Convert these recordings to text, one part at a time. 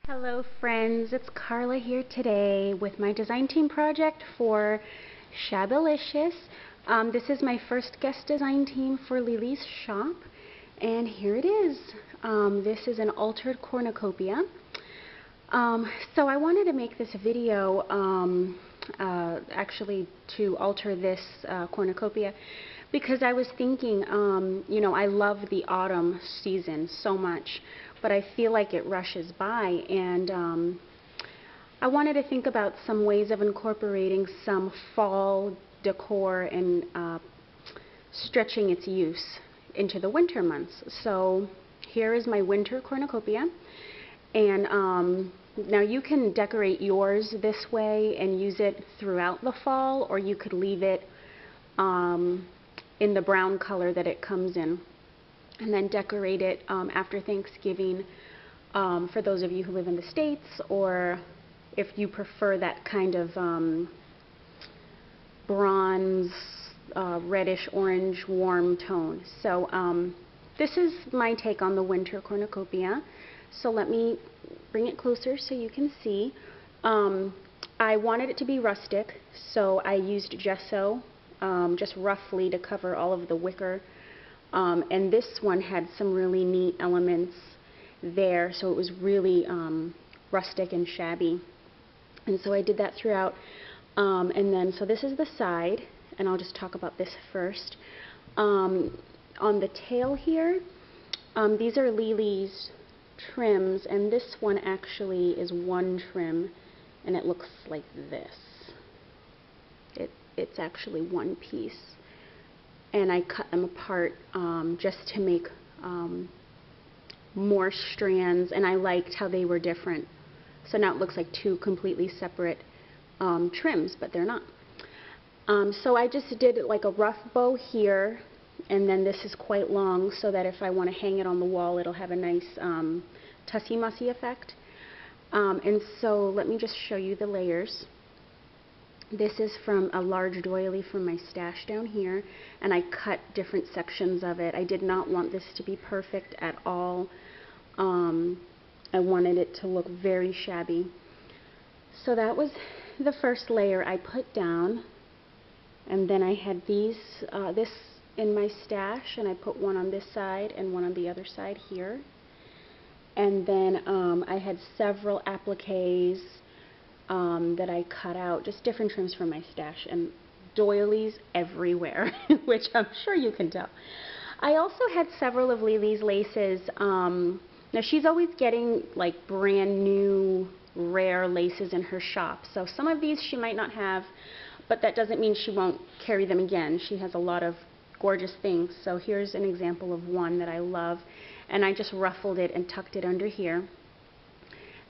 Hello friends, it's Carla here today with my design team project for Shabbylicious. This is my first guest design team for Lily's shop, and here it is. This is an altered cornucopia. So I wanted to make this video actually to alter this cornucopia because I was thinking, I love the autumn season so much, but I feel like it rushes by, and I wanted to think about some ways of incorporating some fall decor and stretching its use into the winter months. So here is my winter cornucopia, and now you can decorate yours this way and use it throughout the fall, or you could leave it in the brown color that it comes in, and then decorate it after Thanksgiving for those of you who live in the States, or if you prefer that kind of bronze, reddish orange warm tone. So this is my take on the winter cornucopia. So let me bring it closer so you can see. I wanted it to be rustic, so I used gesso just roughly to cover all of the wicker. And this one had some really neat elements there, so it was really rustic and shabby. And so I did that throughout. And then, so this is the side, and I'll just talk about this first. On the tail here, these are Lily's trims, and this one actually is one trim, and it looks like this. It's actually one piece. And I cut them apart just to make more strands, and I liked how they were different. So now it looks like two completely separate trims, but they're not. So I just did like a rough bow here, and then this is quite long so that if I want to hang it on the wall, it'll have a nice tussy-mussy effect. And so let me just show you the layers. This is from a large doily from my stash down here, and I cut different sections of it. I did not want this to be perfect at all. I wanted it to look very shabby. So that was the first layer I put down, and then I had this in my stash, and I put one on this side and one on the other side here. And then I had several appliques that I cut out, just different trims from my stash, and doilies everywhere, which I'm sure you can tell. I also had several of Lily's laces. Now she's always getting like brand new rare laces in her shop, so some of these she might not have, but that doesn't mean she won't carry them again. She has a lot of gorgeous things. So here's an example of one that I love, and I just ruffled it and tucked it under here.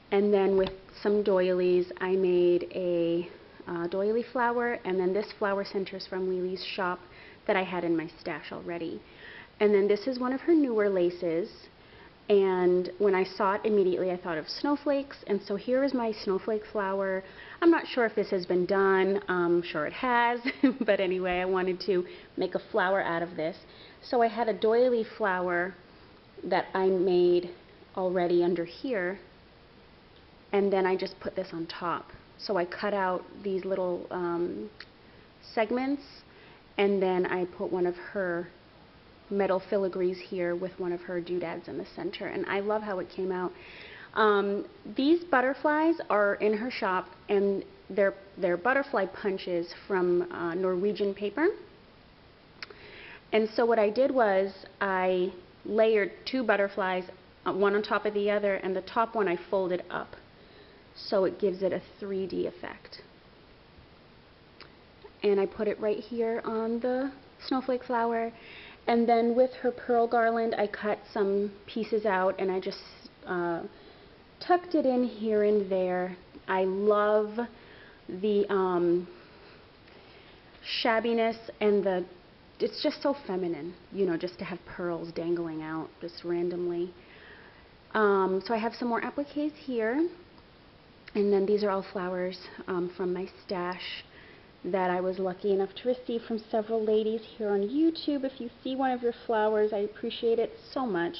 And then with some doilies, I made a doily flower, and then this flower center is from Lily's shop that I had in my stash already. And then this is one of her newer laces, and when I saw it immediately I thought of snowflakes, and so here is my snowflake flower. I'm not sure if this has been done. I'm sure it has, but anyway, I wanted to make a flower out of this. So I had a doily flower that I made already under here, and then I just put this on top. So I cut out these little segments, and then I put one of her metal filigrees here with one of her doodads in the center, and I love how it came out. These butterflies are in her shop, and they're butterfly punches from Norwegian paper. And so what I did was I layered two butterflies, one on top of the other, and the top one I folded up, so it gives it a 3D effect. And I put it right here on the snowflake flower. And then with her pearl garland, I cut some pieces out, and I just tucked it in here and there. I love the shabbiness, and it's just so feminine, just to have pearls dangling out just randomly. So I have some more appliques here. And then these are all flowers from my stash that I was lucky enough to receive from several ladies here on YouTube. If you see one of your flowers, I appreciate it so much.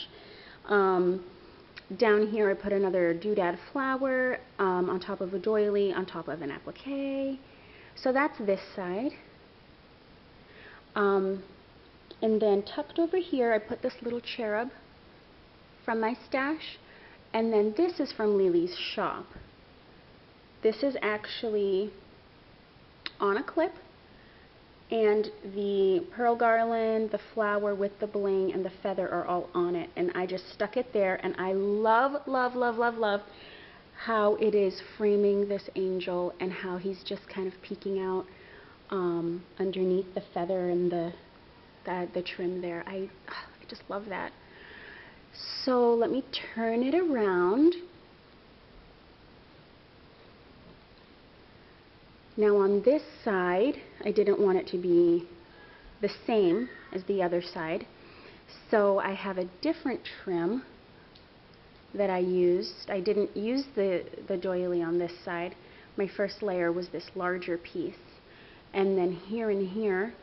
Down here I put another doodad flower on top of a doily, on top of an applique. So that's this side. And then tucked over here I put this little cherub from my stash. And then this is from Lily's shop. This is actually on a clip. And the pearl garland, the flower with the bling, and the feather are all on it. And I just stuck it there. And I love, love, love, love, love how it is framing this angel and how he's just kind of peeking out underneath the feather and the trim there. I just love that. So let me turn it around. Now on this side, I didn't want it to be the same as the other side, so I have a different trim that I used. I didn't use the doily on this side. My first layer was this larger piece. And then here and here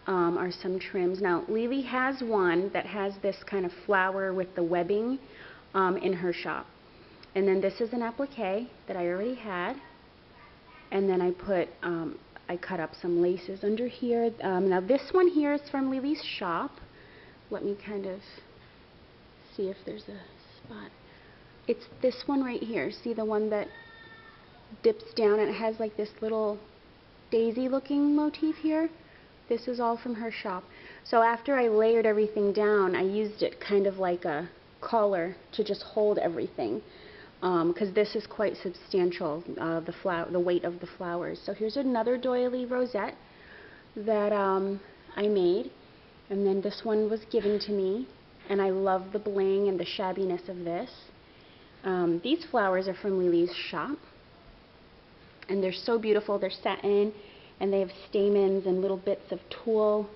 are some trims. Now Lily has one that has this kind of flower with the webbing in her shop. And then this is an applique that I already had. And then I cut up some laces under here. Now this one here is from Lily's shop. Let me kind of see if there's a spot. It's this one right here. See the one that dips down and it has like this little daisy looking motif here? This is all from her shop. So after I layered everything down, I used it kind of like a collar to just hold everything. Because this is quite substantial, the weight of the flowers. So here's another doily rosette that I made, and then this one was given to me, and I love the bling and the shabbiness of this. These flowers are from Lily's shop, and they're so beautiful. They're satin, and they have stamens and little bits of tulle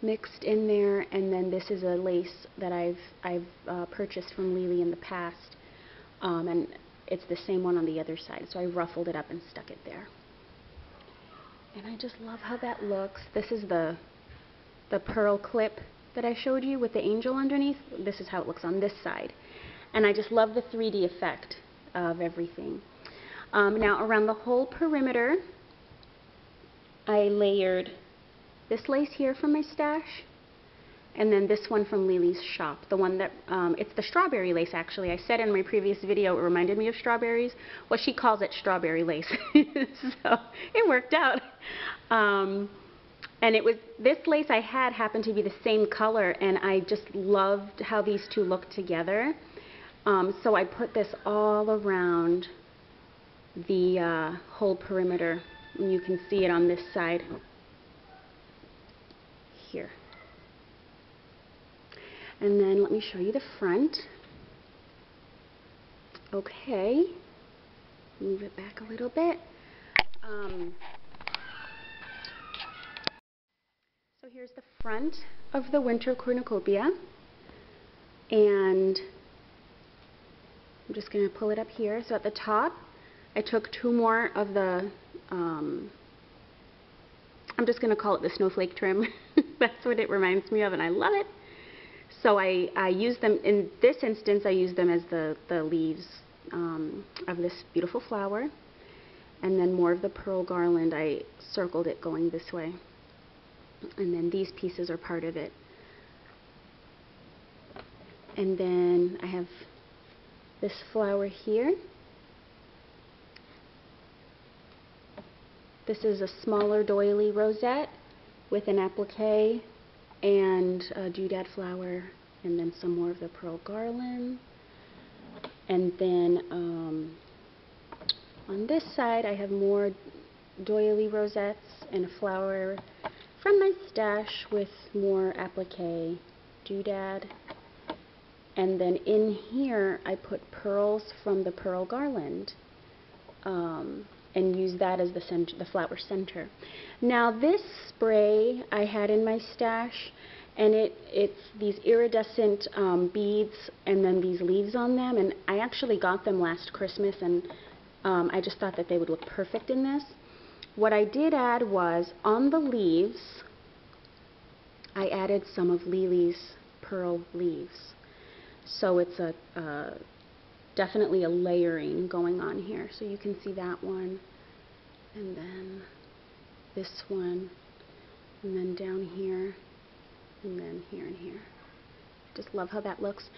mixed in there, and then this is a lace that I've purchased from Lily in the past. And it's the same one on the other side, so I ruffled it up and stuck it there. And I just love how that looks. This is the pearl clip that I showed you with the angel underneath. This is how it looks on this side. And I just love the 3D effect of everything. Now around the whole perimeter, I layered this lace here from my stash, and then this one from Lily's shop, the one that, it's the strawberry lace actually. I said in my previous video it reminded me of strawberries. Well, she calls it strawberry lace, so it worked out. And it was, this lace I had happened to be the same color, and I just loved how these two look together. So I put this all around the whole perimeter, and you can see it on this side here. And then let me show you the front. Okay, move it back a little bit. So here's the front of the winter cornucopia, and I'm just going to pull it up here. So at the top, I took two more of the, I'm just going to call it the snowflake trim. That's what it reminds me of, and I love it. So I use them, in this instance, I use them as the leaves of this beautiful flower. And then more of the pearl garland, I circled it going this way. And then these pieces are part of it. And then I have this flower here. This is a smaller doily rosette with an applique and a doodad flower, and then some more of the pearl garland. And then on this side I have more doily rosettes and a flower from my stash with more applique, doodad. And then in here I put pearls from the pearl garland and use that as the flower center. Now this spray I had in my stash, and it's these iridescent beads and then these leaves on them, and I actually got them last Christmas, and I just thought that they would look perfect in this. What I did add was, on the leaves, I added some of Lily's pearl leaves. So it's definitely a layering going on here. So you can see that one, and then this one, and then down here, and then here and here. Just love how that looks.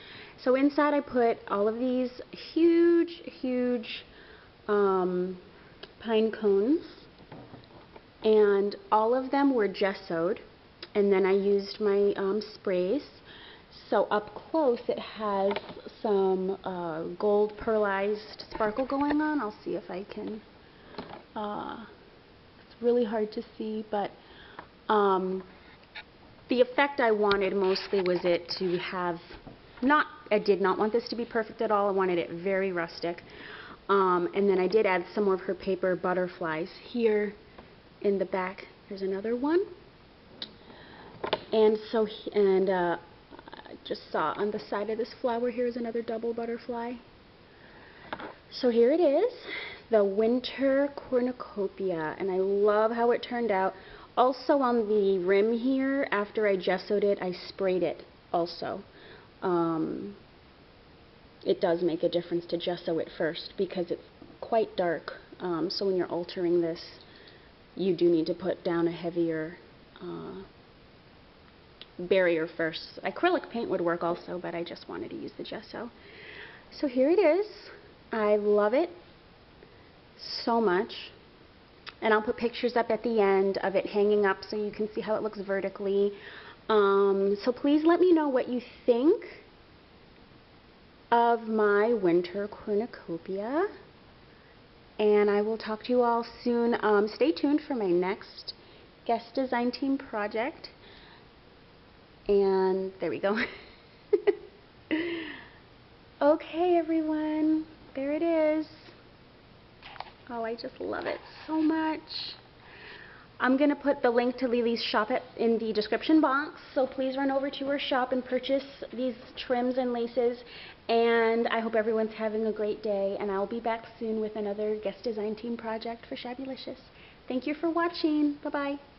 So inside I put all of these huge, huge pine cones, and all of them were gessoed, and then I used my sprays. So up close it has some gold pearlized sparkle going on. I'll see if I can, it's really hard to see, but the effect I wanted mostly was it to have, I did not want this to be perfect at all. I wanted it very rustic. And then I did add some of her paper butterflies. Here in the back, there's another one. And so, I just saw on the side of this flower here is another double butterfly. So here it is, the winter cornucopia, and I love how it turned out. Also on the rim here, after I gessoed it, I sprayed it also. It does make a difference to gesso it first because it's quite dark. So when you're altering this, you do need to put down a heavier barrier first. Acrylic paint would work also, but I just wanted to use the gesso. So here it is. I love it so much. And I'll put pictures up at the end of it hanging up so you can see how it looks vertically. So please let me know what you think of my winter cornucopia. And I will talk to you all soon. Stay tuned for my next guest design team project. And there we go. Okay, everyone. There it is. Oh, I just love it so much. I'm going to put the link to Lily's shop in the description box, so please run over to her shop and purchase these trims and laces. And I hope everyone's having a great day, and I'll be back soon with another guest design team project for Shabbylicious. Thank you for watching. Bye-bye.